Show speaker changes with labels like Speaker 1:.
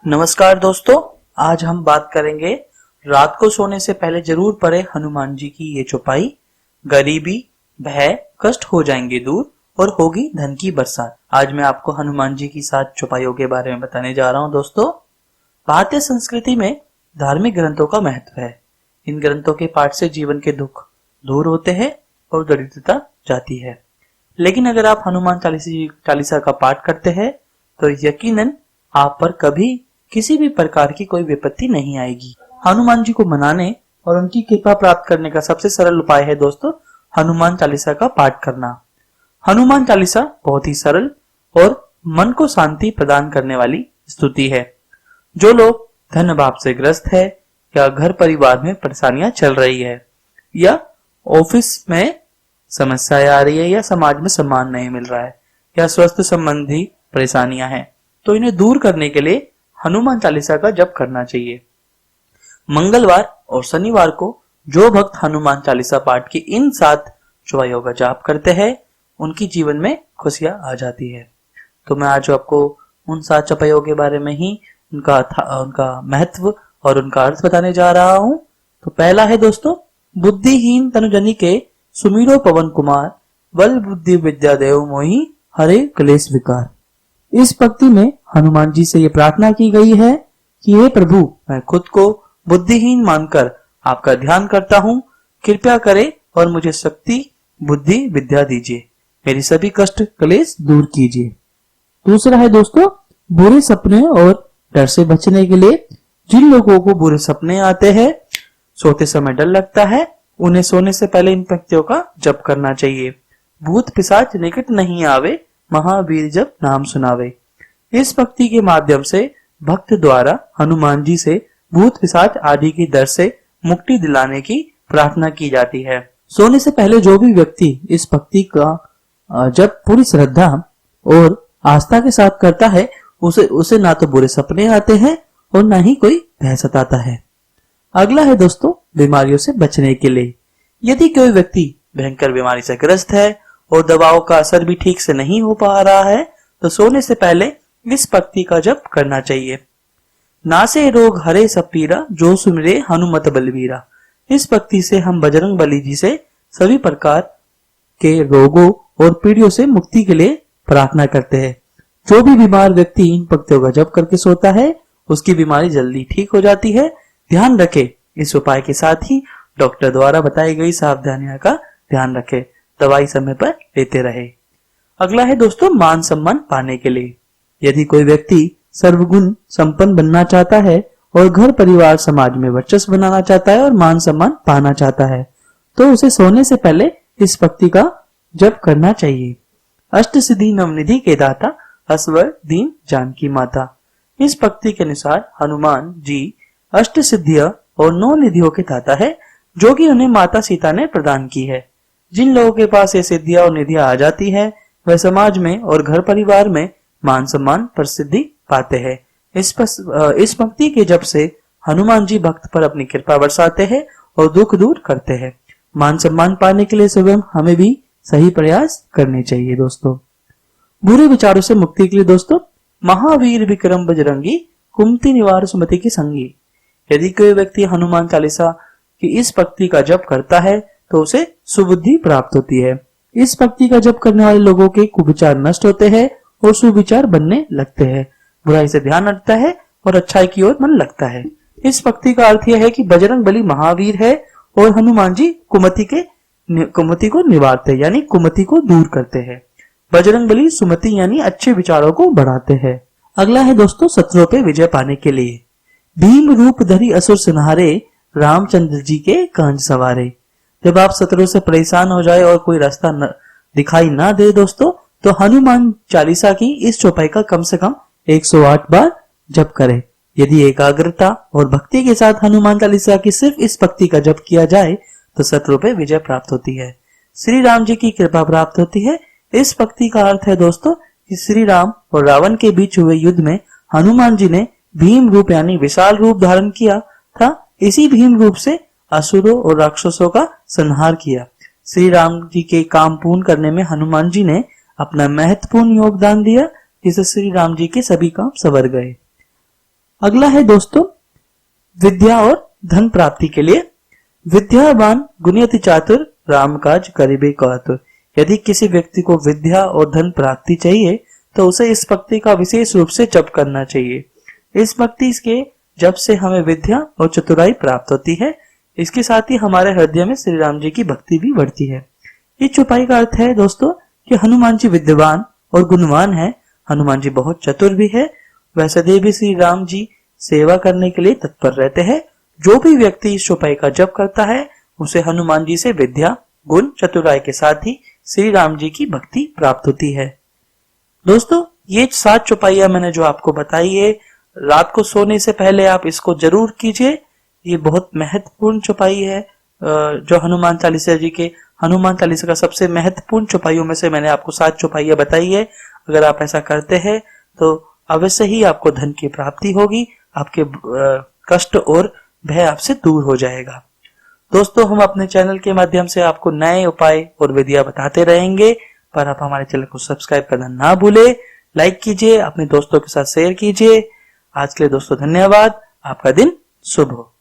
Speaker 1: नमस्कार दोस्तों, आज हम बात करेंगे रात को सोने से पहले जरूर पढ़े हनुमान जी की ये चौपाई। गरीबी भय कष्ट हो जाएंगे दूर और होगी धन की बरसात। आज मैं आपको हनुमान जी की 7 चौपाइयों के बारे में बताने जा रहा हूं। दोस्तों, भारतीय संस्कृति में धार्मिक ग्रंथों का महत्व है। इन ग्रंथों के पाठ से जीवन के दुख दूर होते हैं और दरिद्रता जाती है। लेकिन अगर आप हनुमान चालीसा का पाठ करते हैं तो यकीनन आप पर कभी किसी भी प्रकार की कोई विपत्ति नहीं आएगी। हनुमान जी को मनाने और उनकी कृपा प्राप्त करने का सबसे सरल उपाय है दोस्तों, हनुमान चालीसा का पाठ करना। हनुमान चालीसा बहुत ही सरल और मन को शांति प्रदान करने वाली स्तुति है। जो लोग धन अभाव से ग्रस्त है या घर परिवार में परेशानियां चल रही है या ऑफिस में समस्याएं आ रही है या समाज में सम्मान नहीं मिल रहा है या स्वास्थ्य संबंधी परेशानियां हैं, तो इन्हें दूर करने के लिए हनुमान चालीसा का जप करना चाहिए। मंगलवार और शनिवार को जो भक्त हनुमान चालीसा पाठ की इन 7 चौपाइयों का जाप करते हैं उनकी जीवन में खुशियां आ जाती है। तो मैं आज आपको उन 7 चौपाइयों के बारे में ही उनका महत्व और उनका अर्थ बताने जा रहा हूं। तो पहला है दोस्तों, बुद्धिहीन तनुजनि के सुमिरो पवन कुमार, बल बुद्धि विद्या देव मोहि, हरे क्लेश विकार। इस पंक्ति में हनुमान जी से ये प्रार्थना की गई है कि हे प्रभु, मैं खुद को बुद्धिहीन मानकर आपका ध्यान करता हूँ, कृपया करें और मुझे शक्ति बुद्धि विद्या दीजिए, मेरी सभी कष्ट क्लेश दूर कीजिए। दूसरा है दोस्तों, बुरे सपने और डर से बचने के लिए जिन लोगों को बुरे सपने आते हैं, सोते समय डर लगता है, उन्हें सोने से पहले इन पंक्तियों का जप करना चाहिए। भूत पिशाच निकट नहीं आवे, महावीर जब नाम सुनावे। इस भक्ति के माध्यम से भक्त द्वारा हनुमान जी से भूत पिशाच आदि की डर से मुक्ति दिलाने की प्रार्थना की जाती है। सोने से पहले जो भी व्यक्ति इस भक्ति का जब पूरी श्रद्धा और आस्था के साथ करता है, उसे ना तो बुरे सपने आते हैं और ना ही कोई भय सताता है। अगला है दोस्तों, बीमारियों से बचने के लिए। यदि कोई व्यक्ति भयंकर बीमारी से ग्रस्त है और दवाओं का असर भी ठीक से नहीं हो पा रहा है, तो सोने से पहले इस भक्ति का जप करना चाहिए। नासे रोग हरे सब पीरा, जो सुमिरे हनुमत बलवीरा। इस भक्ति से हम बजरंग बली जी से सभी प्रकार के रोगों और पीड़ियों से मुक्ति के लिए प्रार्थना करते हैं। जो भी बीमार व्यक्ति इन भक्तियों का जप करके सोता है, उसकी बीमारी जल्दी ठीक हो जाती है। ध्यान रखें, इस उपाय के साथ ही डॉक्टर द्वारा बताई गई सावधानियों का ध्यान रखें, दवाई समय पर लेते रहे। अगला है दोस्तों, मान सम्मान पाने के लिए। यदि कोई व्यक्ति सर्वगुण संपन्न बनना चाहता है और घर परिवार समाज में वर्चस्व बनाना चाहता है और मान सम्मान पाना चाहता है, तो उसे सोने से पहले इस भक्ति का जप करना चाहिए। अष्ट सिद्धि नवनिधि के दाता, असवर दीन जानकी माता। इस भक्ति के अनुसार हनुमान जी अष्ट सिद्धियां और 9 निधियों के दाता है, जो कि उन्हें माता सीता ने प्रदान की है। जिन लोगों के पास ये सिद्धियां और निधियां आ जाती है, वह समाज में और घर परिवार में मान सम्मान प्रसिद्धि पाते हैं। इस भक्ति के जप से हनुमान जी भक्त पर अपनी कृपा बरसाते हैं और दुख दूर करते हैं। मान सम्मान पाने के लिए स्वयं हमें भी सही प्रयास करने चाहिए। दोस्तों, बुरे विचारों से मुक्ति के लिए दोस्तों, महावीर विक्रम बजरंगी, कुमति निवार सुमति की संगी। यदि कोई व्यक्ति हनुमान चालीसा की इस भक्ति का जप करता है तो उसे सुबुद्धि प्राप्त होती है। इस भक्ति का जप करने वाले लोगों के कुविचार नष्ट होते हैं और सुविचार बनने लगते हैं। बुराई से ध्यान हटता है और अच्छाई की ओर मन लगता है। इस भक्ति का अर्थ यह है कि बजरंग बली महावीर है और हनुमान जी कुमति को निवारते यानी कुमति को दूर करते हैं। बजरंग बली सुमति यानी अच्छे विचारों को बढ़ाते हैं। अगला है दोस्तों, शत्रुओं पे विजय पाने के लिए। भीम रूप धरी असुर संहारे, रामचंद्र जी के कांज सवारे। जब आप शत्रु से परेशान हो जाए और कोई रास्ता दिखाई ना दे दोस्तों, तो हनुमान चालीसा की इस चौपाई का कम से कम 108 बार जप करें। यदि एकाग्रता और भक्ति के साथ हनुमान चालीसा की सिर्फ इस भक्ति का जप किया जाए तो शत्रु पे विजय प्राप्त होती है, श्री राम जी की कृपा प्राप्त होती है। इस भक्ति का अर्थ है दोस्तों कि श्री राम और रावण के बीच हुए युद्ध में हनुमान जी ने भीम रूप यानी विशाल रूप धारण किया था। इसी भीम रूप से असुरों और राक्षसों का संहार किया। श्री राम जी के काम पूर्ण करने में हनुमान जी ने अपना महत्वपूर्ण योगदान दिया, जिससे श्री राम जी के सभी काम सवर गए। अगला है दोस्तों विद्या और धन प्राप्ति के लिए। विद्यावान गुणयति चातुर राम काज करिबे को आतुर। यदि किसी व्यक्ति को विद्या और धन प्राप्ति चाहिए तो उसे इस भक्ति का विशेष रूप से जप करना चाहिए। इस भक्ति के जप से हमें विद्या और चतुराई प्राप्त होती है। इसके साथ ही हमारे हृदय में श्री राम जी की भक्ति भी बढ़ती है। इस चौपाई का अर्थ है दोस्तों कि हनुमान जी विद्वान और गुणवान है। हनुमान जी बहुत चतुर भी है। वैसे भी श्री राम जी सेवा करने के लिए तत्पर रहते हैं। जो भी व्यक्ति इस चौपाई का जप करता है उसे हनुमान जी से विद्या, गुण, चतुराई के साथ ही श्री राम जी की भक्ति प्राप्त होती है। दोस्तों ये 7 चौपाइयां मैंने जो आपको बताई है, रात को सोने से पहले आप इसको जरूर कीजिए। ये बहुत महत्वपूर्ण चौपाई है। जो हनुमान चालीसा का सबसे महत्वपूर्ण चौपाइयों में से मैंने आपको 7 चौपाइयां बताई है। अगर आप ऐसा करते हैं तो अवश्य ही आपको धन की प्राप्ति होगी। आपके कष्ट और भय आपसे दूर हो जाएगा। दोस्तों हम अपने चैनल के माध्यम से आपको नए उपाय और विधियां बताते रहेंगे, पर आप हमारे चैनल को सब्सक्राइब करना ना भूले। लाइक कीजिए, अपने दोस्तों के साथ शेयर कीजिए। आज के लिए दोस्तों धन्यवाद। आपका दिन शुभ हो।